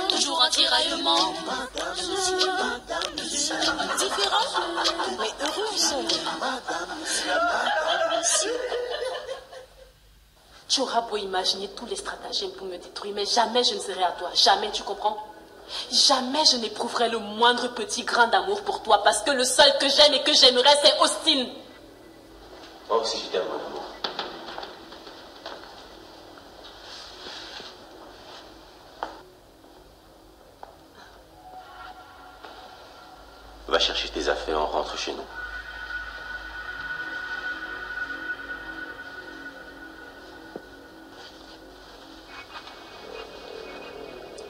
Toujours un tiraillement. Différent, mais heureux ensemble. Tu auras beau imaginer tous les stratagèmes pour me détruire, mais jamais je ne serai à toi. Jamais, tu comprends? Jamais je n'éprouverai le moindre petit grain d'amour pour toi, parce que le seul que j'aime et que j'aimerais, c'est Austin. Moi aussi, je t'aime, mon amour. Va chercher tes affaires, on rentre chez nous.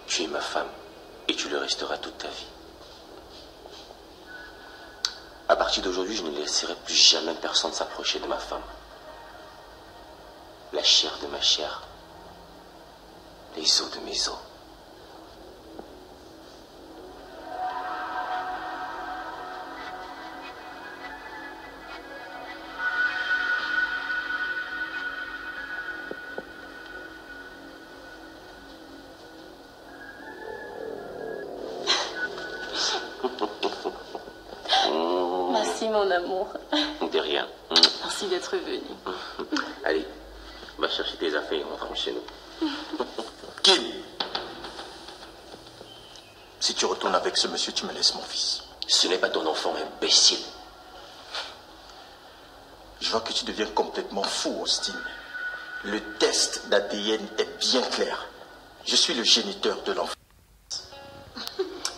Tu es ma femme et tu le resteras toute ta vie. À partir d'aujourd'hui, je ne laisserai plus jamais personne s'approcher de ma femme. La chair de ma chair, les os de mes os. Merci mon amour. De rien. Merci d'être venu. Allez, va chercher tes affaires et on rentre chez nous. Kim, si tu retournes avec ce monsieur, tu me laisses mon fils. Ce n'est pas ton enfant, imbécile. Je vois que tu deviens complètement fou, Austin. Le test d'ADN est bien clair. Je suis le géniteur de l'enfant.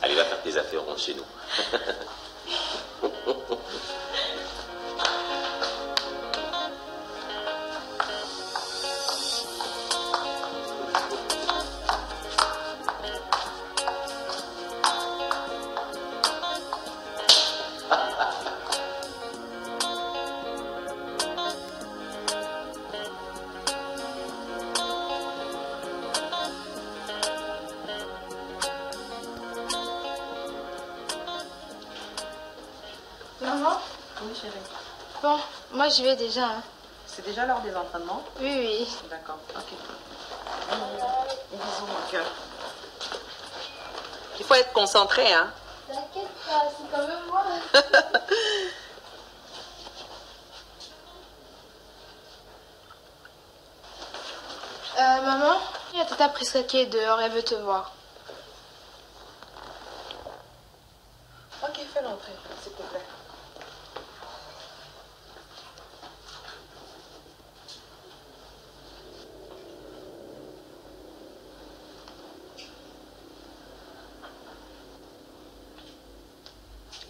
Allez, va faire tes affaires, on rentre chez nous. Maman? Oui, chérie. Bon, moi j'y vais déjà. Hein. C'est déjà l'heure des entraînements? Oui, oui. D'accord, ok. Bisous, mon cœur. Il faut être concentré, hein? T'inquiète pas, c'est quand même moi. Maman, il y a Tata Prisca qui est dehors, elle veut te voir. Ok, fais l'entrée, s'il te plaît.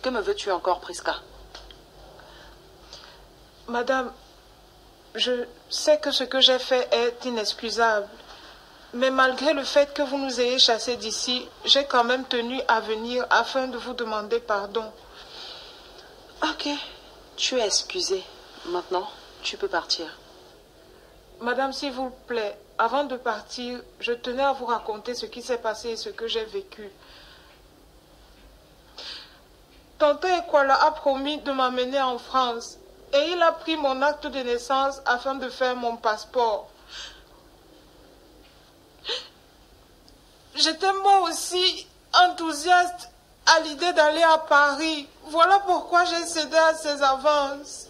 Que me veux-tu encore, Prisca? Madame, je sais que ce que j'ai fait est inexcusable. Mais malgré le fait que vous nous ayez chassés d'ici, j'ai quand même tenu à venir afin de vous demander pardon. Ok, tu es excusée. Maintenant, tu peux partir. Madame, s'il vous plaît, avant de partir, je tenais à vous raconter ce qui s'est passé et ce que j'ai vécu. Tonton Ekwala a promis de m'amener en France et il a pris mon acte de naissance afin de faire mon passeport. J'étais moi aussi enthousiaste à l'idée d'aller à Paris. Voilà pourquoi j'ai cédé à ses avances.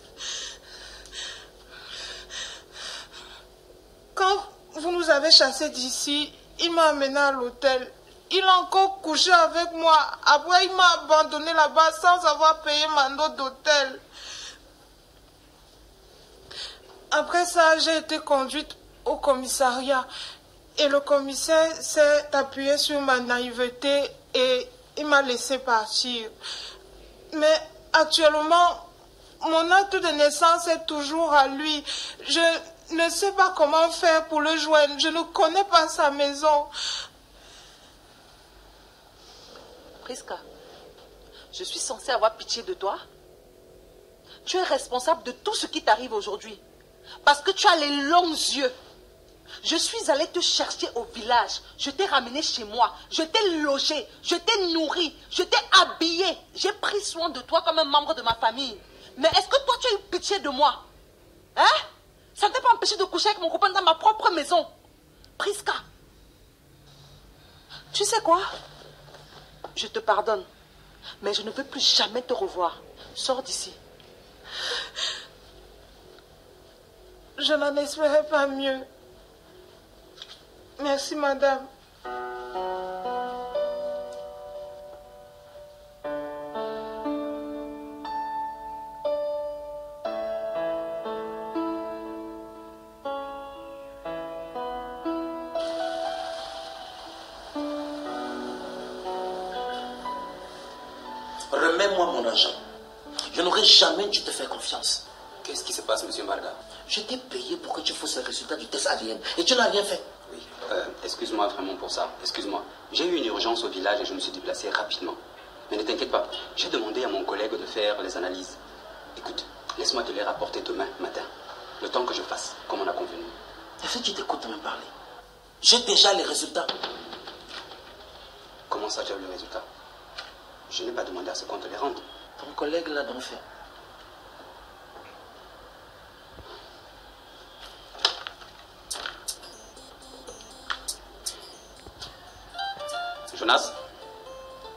Quand vous nous avez chassés d'ici, il m'a amené à l'hôtel. Il a encore couché avec moi. Après, il m'a abandonné là-bas sans avoir payé ma note d'hôtel. Après ça, j'ai été conduite au commissariat. Et le commissaire s'est appuyé sur ma naïveté et il m'a laissé partir. Mais actuellement, mon acte de naissance est toujours à lui. Je ne sais pas comment faire pour le joindre. Je ne connais pas sa maison. Prisca, je suis censée avoir pitié de toi. Tu es responsable de tout ce qui t'arrive aujourd'hui. Parce que tu as les longs yeux. Je suis allée te chercher au village. Je t'ai ramené chez moi. Je t'ai logé. Je t'ai nourri. Je t'ai habillé. J'ai pris soin de toi comme un membre de ma famille. Mais est-ce que toi, tu as eu pitié de moi? Hein? Ça ne t'a pas empêché de coucher avec mon copain dans ma propre maison. Prisca, Tu sais quoi? Je te pardonne. Mais je ne veux plus jamais te revoir. Sors d'ici. Je n'en espérais pas mieux. Merci, madame. Remets-moi mon argent. Je n'aurais jamais dû te faire confiance. Qu'est-ce qui se passe, monsieur Marga? Je t'ai payé pour que tu fasses le résultat du test ADN et tu n'as rien fait. Oui, excuse-moi vraiment pour ça. Excuse-moi. J'ai eu une urgence au village et je me suis déplacé rapidement. Mais ne t'inquiète pas, j'ai demandé à mon collègue de faire les analyses. Écoute, laisse-moi te les rapporter demain matin. Le temps que je fasse, comme on a convenu. Est-ce que tu t'écoutes me parler? J'ai déjà les résultats. Comment ça, tu as eu le résultat? Je n'ai pas demandé à ce qu'on te les rende. Ton collègue l'a donc fait. Jonas,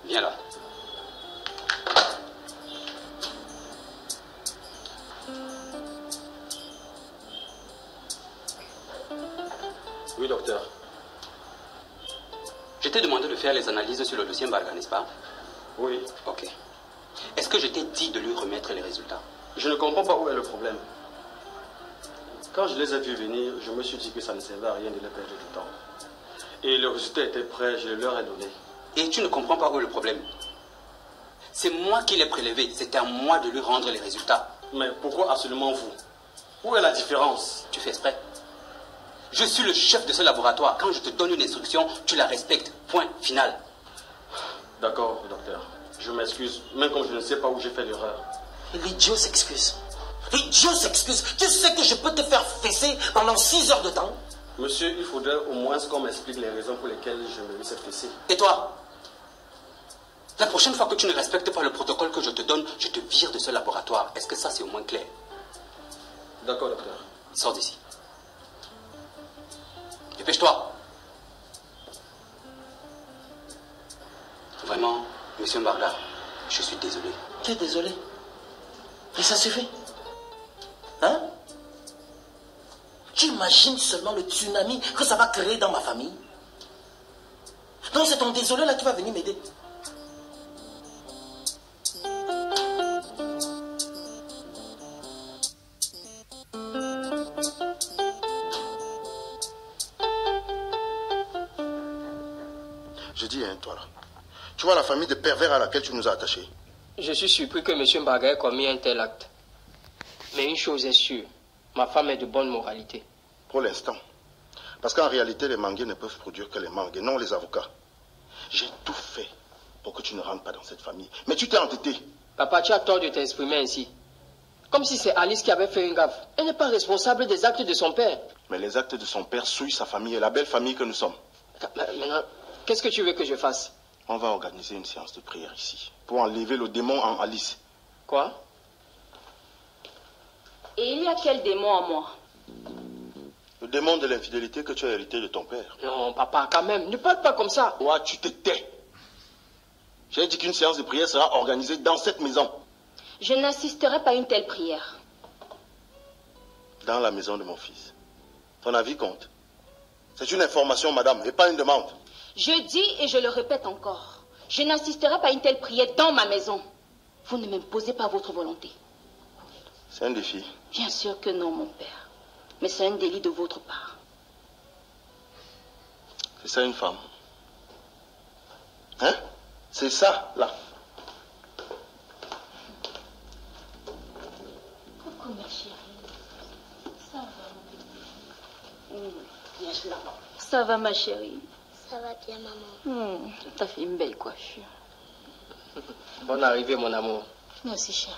viens là. Oui, docteur. Je t'ai demandé de faire les analyses sur le dossier Mbarga, n'est-ce pas? Oui. Ok. Est-ce que je t'ai dit de lui remettre les résultats? Je ne comprends pas où est le problème. Quand je les ai vus venir, je me suis dit que ça ne servait à rien de les perdre du temps. Et le résultat était prêt, je leur ai donné. Et tu ne comprends pas où est le problème? C'est moi qui l'ai prélevé, c'est à moi de lui rendre les résultats. Mais pourquoi absolument vous? Où est la différence? Tu fais exprès? Je suis le chef de ce laboratoire. Quand je te donne une instruction, tu la respectes. Point final. D'accord, docteur. Je m'excuse, même comme je ne sais pas où j'ai fait l'erreur. L'idiot s'excuse. L'idiot s'excuse. Tu sais que je peux te faire fesser pendant 6 heures de temps? Monsieur, il faudrait au moins qu'on m'explique les raisons pour lesquelles je me laisse fesser. Et toi? La prochaine fois que tu ne respectes pas le protocole que je te donne, je te vire de ce laboratoire. Est-ce que ça, c'est au moins clair? D'accord, docteur. Sors d'ici. Dépêche-toi. Vraiment, monsieur Mbarga, je suis désolé. Tu es désolé? Et ça suffit? Hein? Tu imagines seulement le tsunami que ça va créer dans ma famille? Donc c'est ton désolé là qui va venir m'aider. Je dis, hein, toi là. Tu vois la famille de pervers à laquelle tu nous as attachés? Je suis surpris que M. Mbarga ait commis un tel acte. Mais une chose est sûre, ma femme est de bonne moralité. Pour l'instant. Parce qu'en réalité, les mangués ne peuvent produire que les mangues, et non les avocats. J'ai tout fait pour que tu ne rentres pas dans cette famille. Mais tu t'es entêté. Papa, tu as tort de t'exprimer ainsi. Comme si c'est Alice qui avait fait une gaffe. Elle n'est pas responsable des actes de son père. Mais les actes de son père souillent sa famille et la belle famille que nous sommes. Maintenant, qu'est-ce que tu veux que je fasse? On va organiser une séance de prière ici, pour enlever le démon en Alice. Quoi? Et il y a quel démon en moi? Le démon de l'infidélité que tu as hérité de ton père. Non, papa, quand même, ne parle pas comme ça. Toi, tu te tais. J'ai dit qu'une séance de prière sera organisée dans cette maison. Je n'assisterai pas à une telle prière. Dans la maison de mon fils. Ton avis compte. C'est une information, madame, et pas une demande. Je dis et je le répète encore. Je n'assisterai pas à une telle prière dans ma maison. Vous ne m'imposez pas votre volonté. C'est un défi. Bien sûr que non, mon père. Mais c'est un délit de votre part. C'est ça une femme? Hein? C'est ça, là. Coucou, ma chérie. Ça va, viens là. Ça va, ma chérie? Ça va bien, maman. T'as fait une belle coiffure. Bonne arrivée, mon amour. Merci, chérie.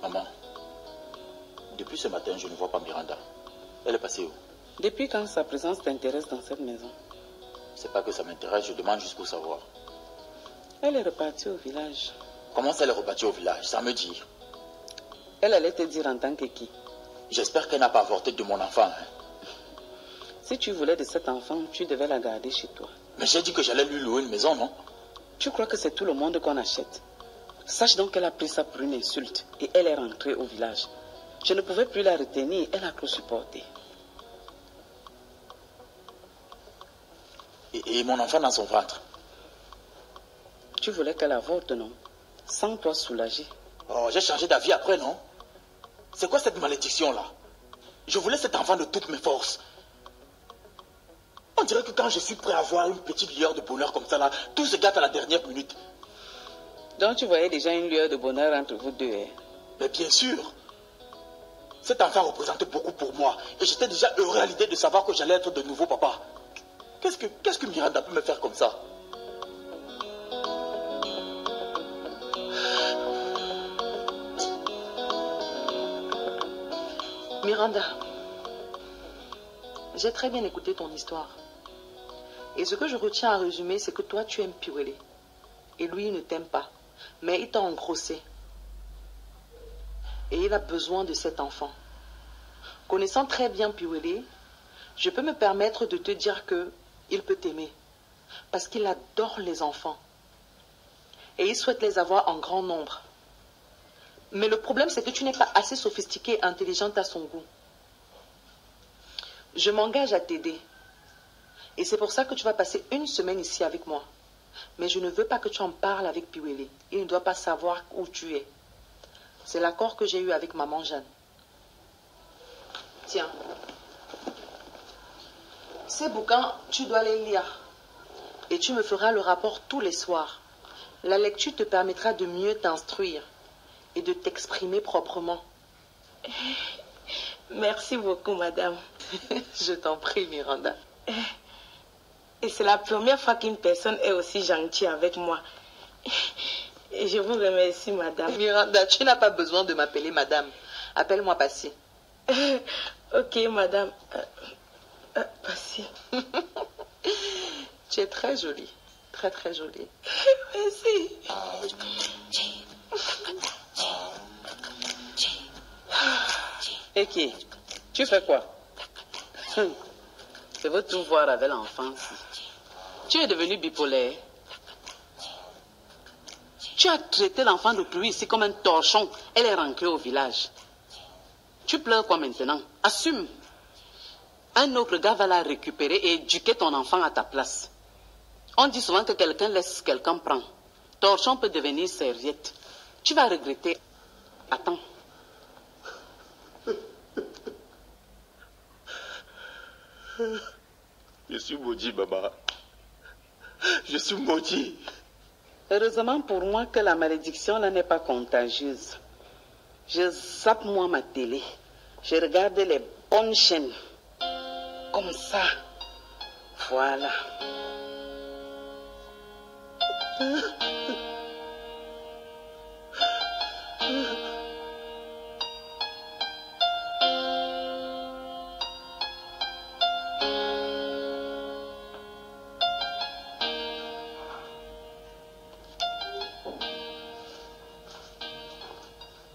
Maman, depuis ce matin, je ne vois pas Miranda. Elle est passée où? Depuis quand sa présence t'intéresse dans cette maison? C'est pas que ça m'intéresse, je demande juste pour savoir. Elle est repartie au village. Comment ça, elle est repartie au village? Ça me dit. Elle allait te dire en tant que qui? J'espère qu'elle n'a pas avorté de mon enfant. Hein. Si tu voulais de cet enfant, tu devais la garder chez toi. Mais j'ai dit que j'allais lui louer une maison, non? Tu crois que c'est tout le monde qu'on achète? Sache donc qu'elle a pris ça pour une insulte et elle est rentrée au village. Je ne pouvais plus la retenir, elle a trop supporté. Et mon enfant dans son ventre? Tu voulais qu'elle avorte, non? Sans toi soulager. Oh, j'ai changé d'avis après, non? C'est quoi cette malédiction-là? Je voulais cet enfant de toutes mes forces. On dirait que quand je suis prêt à avoir une petite lueur de bonheur comme ça, là, tout se gâte à la dernière minute. Donc tu voyais déjà une lueur de bonheur entre vous deux, hein? Mais bien sûr. Cet enfant représentait beaucoup pour moi. Et j'étais déjà heureux à l'idée de savoir que j'allais être de nouveau papa. Qu'est-ce que Miranda peut me faire comme ça? Miranda, j'ai très bien écouté ton histoire. Et ce que je retiens à résumer, c'est que toi, tu aimes Piwele. Et lui, il ne t'aime pas. Mais il t'a engrossé. Et il a besoin de cet enfant. Connaissant très bien Piwele, je peux me permettre de te dire que il peut t'aimer. Parce qu'il adore les enfants. Et il souhaite les avoir en grand nombre. Mais le problème, c'est que tu n'es pas assez sophistiquée et intelligente à son goût. Je m'engage à t'aider. Et c'est pour ça que tu vas passer une semaine ici avec moi. Mais je ne veux pas que tu en parles avec Piwele. Il ne doit pas savoir où tu es. C'est l'accord que j'ai eu avec maman Jeanne. Tiens. Ces bouquins, tu dois les lire. Et tu me feras le rapport tous les soirs. La lecture te permettra de mieux t'instruire et de t'exprimer proprement. Merci beaucoup, madame. Je t'en prie, Miranda. Et c'est la première fois qu'une personne est aussi gentille avec moi. Et je vous remercie, madame. Miranda, tu n'as pas besoin de m'appeler madame. Appelle-moi Passy. Ok, madame. Passy. Tu es très jolie. Très, très jolie. Merci. Et qui? Tu fais quoi? Je veux tout voir avec l'enfant. Tu es devenu bipolaire. Tu as traité l'enfant de pluie ici comme un torchon. Elle est rentrée au village. Tu pleures quoi maintenant? Assume. Un autre gars va la récupérer et éduquer ton enfant à ta place. On dit souvent que quelqu'un laisse, quelqu'un prend. Torchon peut devenir serviette. Tu vas regretter. Attends. Je suis maudit, maman. Je suis maudit. Heureusement pour moi que la malédiction là n'est pas contagieuse. Je zappe moi ma télé. Je regarde les bonnes chaînes. Comme ça. Voilà.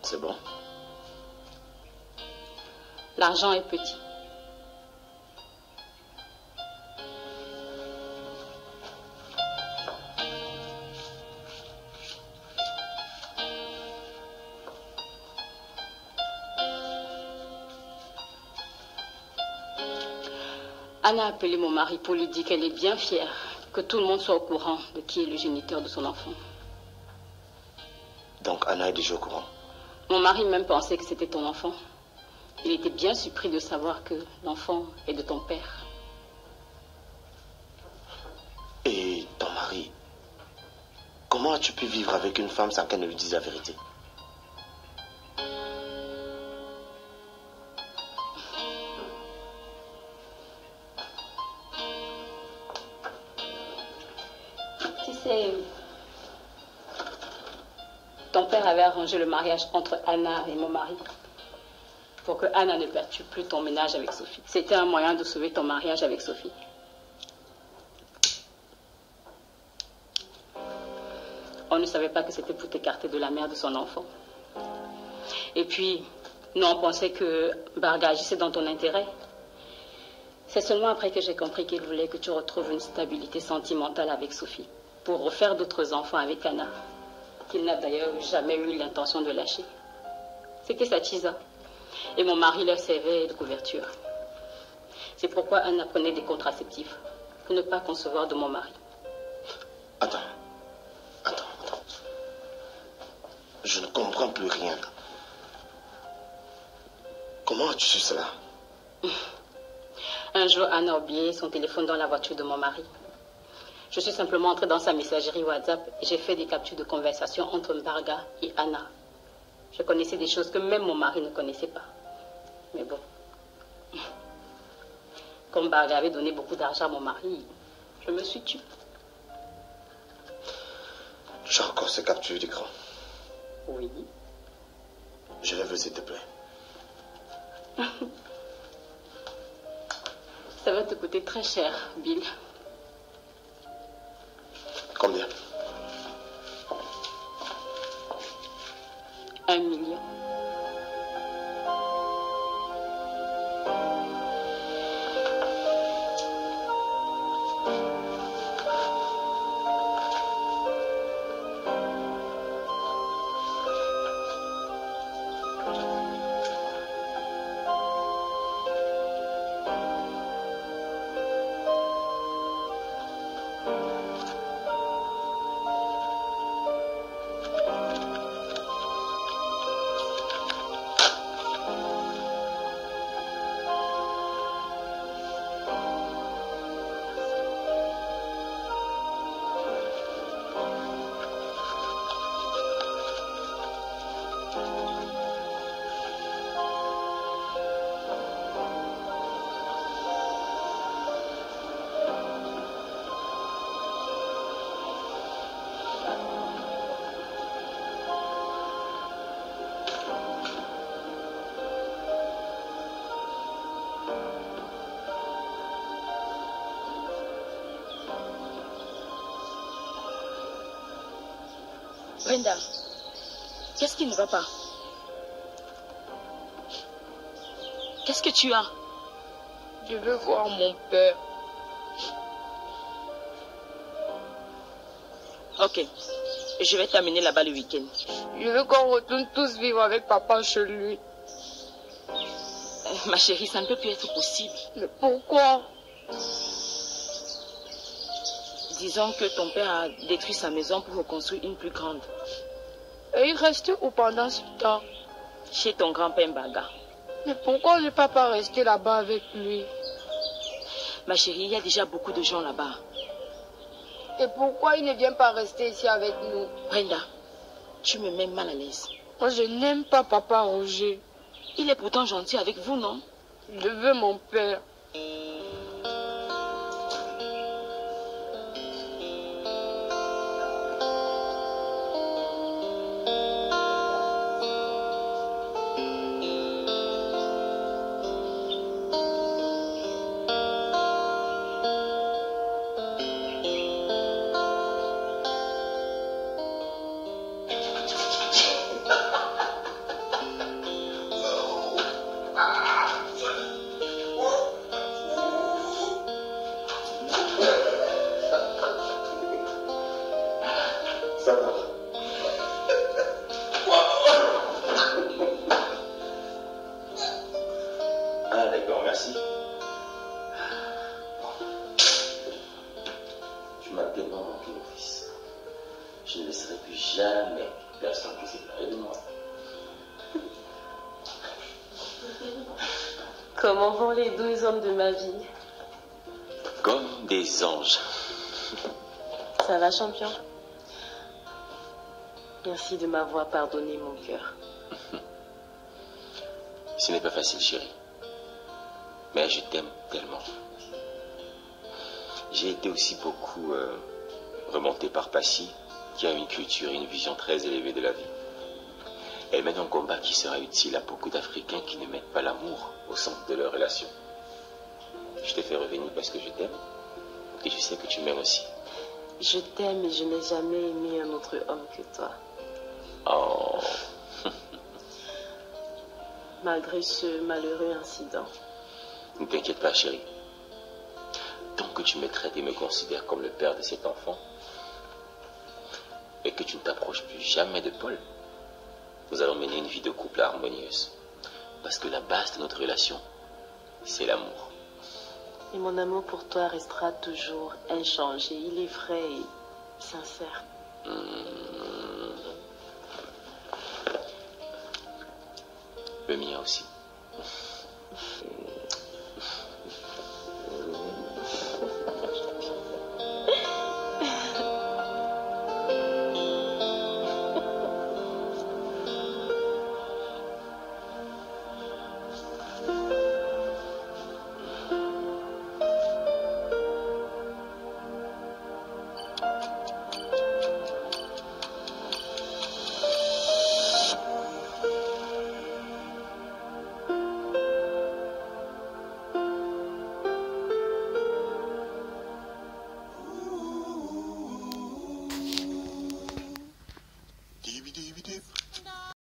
C'est bon. L'argent est petit. Anna a appelé mon mari pour lui dire qu'elle est bien fière que tout le monde soit au courant de qui est le géniteur de son enfant. Donc Anna est déjà au courant. Mon mari même pensait que c'était ton enfant. Il était bien surpris de savoir que l'enfant est de ton père. Et ton mari, comment as-tu pu vivre avec une femme sans qu'elle ne lui dise la vérité? Tu sais, ton père avait arrangé le mariage entre Anna et mon mari. pour que Anna ne perturbe plus ton ménage avec Sophie. C'était un moyen de sauver ton mariage avec Sophie. On ne savait pas que c'était pour t'écarter de la mère de son enfant. Et puis, nous, on pensait que Barga agissait dans ton intérêt. C'est seulement après que j'ai compris qu'il voulait que tu retrouves une stabilité sentimentale avec Sophie, pour refaire d'autres enfants avec Anna, qu'il n'a d'ailleurs jamais eu l'intention de lâcher. C'était sa tisa. Et mon mari leur servait de couverture. C'est pourquoi Anna prenait des contraceptifs, pour ne pas concevoir de mon mari. Attends. Je ne comprends plus rien. Comment as-tu su cela? Un jour, Anna a oublié son téléphone dans la voiture de mon mari. Je suis simplement entrée dans sa messagerie WhatsApp et j'ai fait des captures de conversation entre Barga et Anna. Je connaissais des choses que même mon mari ne connaissait pas. Mais bon, comme Barga avait donné beaucoup d'argent à mon mari, je me suis tue. J'ai encore ces captures d'écran. Oui. Je les veux, s'il te plaît. Ça va te coûter très cher, Bill. Combien? 1 million. Brenda, qu'est-ce qui ne va pas? Qu'est-ce que tu as? Je veux voir mon père. Ok, je vais t'amener là-bas le week-end. Je veux qu'on retourne tous vivre avec papa chez lui. Ma chérie, ça ne peut plus être possible. Mais pourquoi? Disons que ton père a détruit sa maison pour reconstruire une plus grande. Et il reste où pendant ce temps? Chez ton grand-père Mbaga. Mais pourquoi ne pas rester là-bas avec lui? Ma chérie, il y a déjà beaucoup de gens là-bas. Et pourquoi il ne vient pas rester ici avec nous? Brenda, tu me mets mal à l'aise. Moi, je n'aime pas papa Roger. Il est pourtant gentil avec vous, non? Je veux mon père. Comment vont les 12 hommes de ma vie? Comme des anges. Ça va, champion? Merci de m'avoir pardonné, mon cœur. Ce n'est pas facile, chérie. Mais je t'aime tellement. J'ai été aussi beaucoup remonté par Passy, qui a une culture et une vision très élevée de la vie. Elle mène un combat qui sera utile à beaucoup d'Africains qui ne mettent pas l'amour au centre de leur relation. Je t'ai fait revenir parce que je t'aime et je sais que tu m'aimes aussi. Je t'aime et je n'ai jamais aimé un autre homme que toi. Oh. Malgré ce malheureux incident. Ne t'inquiète pas, chérie. Tant que tu me traites et me considères comme le père de cet enfant, et que tu ne t'approches plus jamais de Paul, nous allons mener une vie de couple harmonieuse. Parce que la base de notre relation, c'est l'amour. Et mon amour pour toi restera toujours inchangé. Il est vrai et sincère. Le mien aussi.